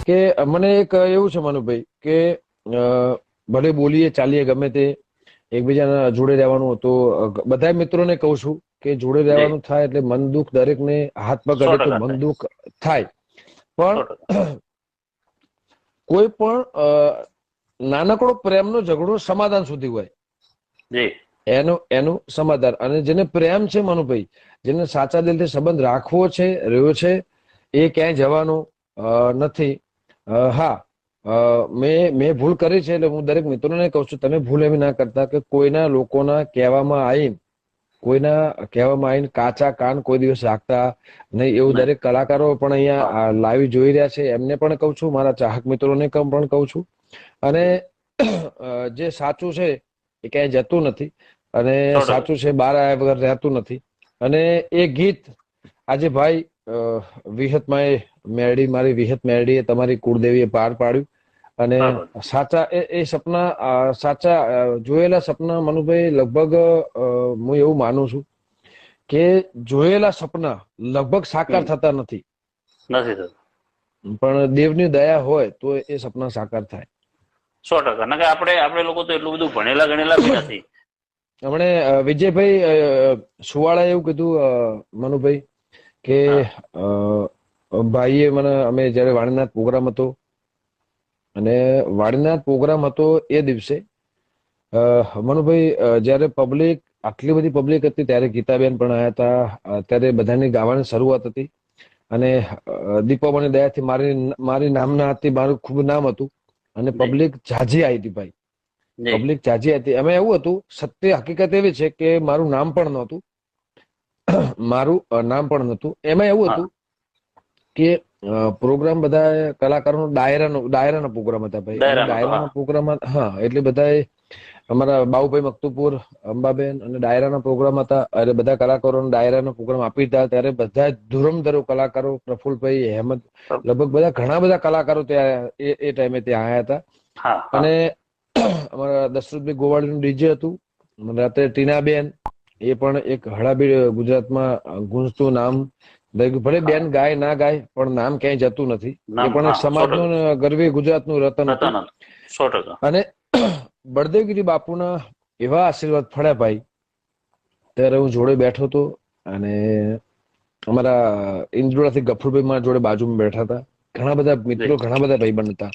કે મને એક એવું છે મનુભાઈ કે ભલે બોલીએ ચાલીએ ગમે તે એકબીજાના જોડે રહેવાનું હતું, બધા મિત્રોને કહું છું કે જોડે જી રહેવાનું થાય એટલે મન દુઃખ દરેકને હાથ પગ અડે તો 100% મન થાય. દુઃખ થાય, પણ 100%. કોઈ પણ નાનકડો પ્રેમનો ઝઘડો સમાધાન સુધી હોય, જી એનું એનું સમાધાન. અને જેને પ્રેમ છે મનુભાઈ, જેને સાચા દિલથી સંબંધ રાખવો છે, રહ્યો છે, એ ક્યાંય જવાનું નથી. હા, મેં ભૂલ કરી છે એટલે હું દરેક મિત્રોને કહું છું, તમે ભૂલ એવી ના કરતા કે કોઈના લોકોના કહેવામાં આવીને કાચા કાન કોઈ દિવસ રાખતા નહીં. એવું નહીં. દરેક કલાકારો પણ હા અહીંયા લાઈવ જોઈ રહ્યા છે એમને પણ કહું છું, મારા ચાહક મિત્રોને પણ કહું છું. અને જે સાચું છે એ ક્યાંય જતું નથી, અને 100%. સાચું છે બહાર આવ્યા વગર રહેતું નથી. અને એ ગીત આજે ભાઈ વિહતમાં મારી વિહત મેરડીએ તમારી કુળદેવીએ પાર પાડ્યું. અને બરાબર. સાચા એ સપના, સાચા જોયેલા સપના મનુભાઈ, લગભગ હું એવું માનું છું કે જોયેલા સપના લગભગ સાકાર થતા નથી, નથી થતું. પણ દેવની દયા હોય તો એ સપના સાકાર થાય. 100%. ના કે આપણે લોકો તો એટલું બધું ભણેલા ગણેલા બી નથી. હમણે વિજયભાઈ સુવાળાએ એવું કીધું મનુભાઈ કે હા ભાઈએ મને, અમે જયારે વાણીનાથ પ્રોગ્રામ હતો, અને વાણીનાથ પ્રોગ્રામ હતો એ દિવસે મનુભાઈ જયારે આટલી બધી પબ્લિક હતી ત્યારે ગીતાબેન પણ આવ્યા હતા, ત્યારે બધાની ગાવાની શરૂઆત હતી. અને દીપોમની દયાથી મારી નામના હતી, મારું ખૂબ નામ હતું, અને જી પબ્લિક ઝાઝી આવી હતી ભાઈ, જી પબ્લિક ઝાઝી હતી. એમાં એવું હતું, સત્ય હકીકત એવી છે કે મારું નામ પણ નહોતું, એમાં એવું હા હતું કે પ્રોગ્રામ બધા કલાકારોનો ડાયરાનો પ્રોગ્રામ હતા ભાઈ. અને ડાયરાનો તો હા ડાયરાના પ્રોગ્રામમાં હા એટલે બધા અમારા બાબુભાઈ મકતુપુર, અંબાબેન અને ડાયરાના પ્રોગ્રામ હતા. અને બધા કલાકારોને ડાયરાનો પ્રોગ્રામ આપી દીધા. ત્યારે બધા ધુરમધરો કલાકારો, પ્રફુલભાઈ, હેમંત, લગભગ બધા ઘણા બધા કલાકારો ત્યાં એ ટાઈમે ત્યાં આવ્યા હતા. હા હા અને અમારા દશરથભાઈ ગોવાળીનું ડીજે હતું. રાત્રે ટીનાબેન, એ પણ એક હળાબી ગુજરાતમાં ગુંજતું નામ, ભલે હા બેન ગાય ના ગાય પણ નામ ક્યાંય જતું નથી. એ નામ પણ એક હા 100%. સમાજનું ગરવી ગુજરાતનું રતન હતું. હતા 100%. અને બળદેવગીરી બાપુના એવા આશીર્વાદ ફળ્યા ભાઈ, ત્યારે હું જોડે બેઠો હતો. અને અમારા ઇન્દ્રોડાથી ગફુરભાઈ મારા જોડે બાજુમાં બેઠા હતા. ઘણા બધા જી મિત્રો, ઘણા બધા ભાઈબંધ હતા.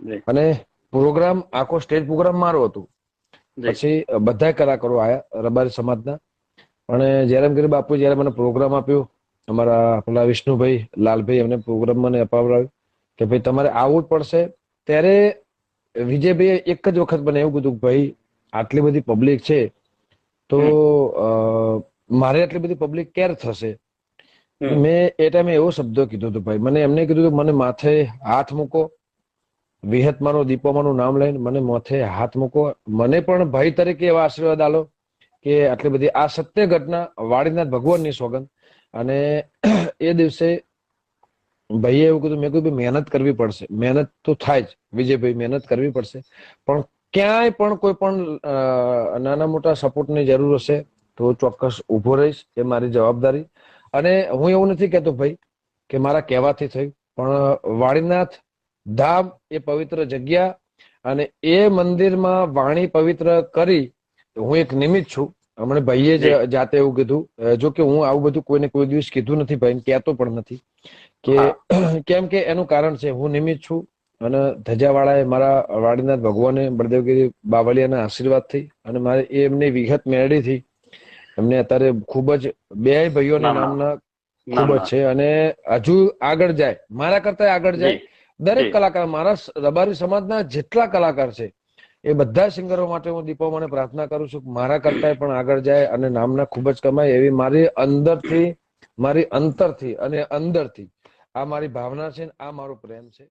જી અને પ્રોગ્રામ, આખો સ્ટેજ પ્રોગ્રામ મારો હતો. જી પછી બધા કલાકારો આવ્યા રબારી સમાજના. અને જયરામગીરી બાપુ જયારે મને પ્રોગ્રામ આપ્યો, અમારા પેલા વિષ્ણુભાઈ, લાલભાઈ, એમને પ્રોગ્રામ મને અપાવડાવ્યો કે ભાઈ તમારે આવવું જ પડશે. ત્યારે વિજયભાઈએ એક જ વખત મને એવું કીધું, ભાઈ આટલી બધી પબ્લિક છે તો હમ મારે આટલી બધી પબ્લિક ક્યારે થશે. હમ મેં એ ટાઈમે એવો શબ્દ કીધો હતો ભાઈ, મને એમને કીધું કે મને માથે હાથ મૂકો, વિહતમાનો દીપોમાનું નામ લઈને મને માથે હાથ મૂકો, મને પણ ભાઈ તરીકે એવા આશીર્વાદ આલો કે આટલી બધી આ સત્ય ઘટના, વાડીનાથ ભગવાનની સોગંદ. અને એ દિવસે ભાઈએ એવું કીધું, મેં કીધું મહેનત કરવી પડશે. મહેનત તો થાય જ વિજયભાઈ, મહેનત કરવી પડશે, પણ ક્યાંય પણ કોઈ પણ નાના મોટા સપોર્ટની જરૂર હશે તો ચોક્કસ ઉભો રહીશ, એ મારી જવાબદારી. અને હું એવું નથી કહેતો ભાઈ કે મારા કહેવાથી થયું, પણ વાડીનાથ ધામ એ પવિત્ર જગ્યા, અને એ મંદિરમાં વાણી પવિત્ર કરી હું એક નિમિત્ત છું. હમણાં ભાઈએ જ જી જાતે એવું કીધું, જો કે હું આવું બધું કોઈને કોઈ દિવસ કીધું નથી ભાઈ, કહેતો પણ નથી કે હા કેમ કે એનું કારણ છે હું નિમિત્ત છું. અને ધજાવાળાએ મારા વાડીનાથ ભગવાને બળદેવગીરી બાવળિયાના આશીર્વાદથી, અને મારે એ એમની વિહત મેળડીથી એમને અત્યારે ખૂબ જ બે ભાઈઓની નામના નામના ખૂબ જ નામના છે. અને હજુ આગળ જાય, મારા કરતા આગળ જાય. જી દરેક જી કલાકાર, મારા રબારી સમાજના જેટલા કલાકાર છે એ બધા સિંગરો માટે હું દીપોમાને પ્રાર્થના કરું છું કે મારા કરતા પણ આગળ જાય અને નામના ખૂબ જ કમાય, એવી મારી અંદરથી, મારી અંતરથી અને અંદરથી આ મારી ભાવના છે, આ મારો પ્રેમ છે.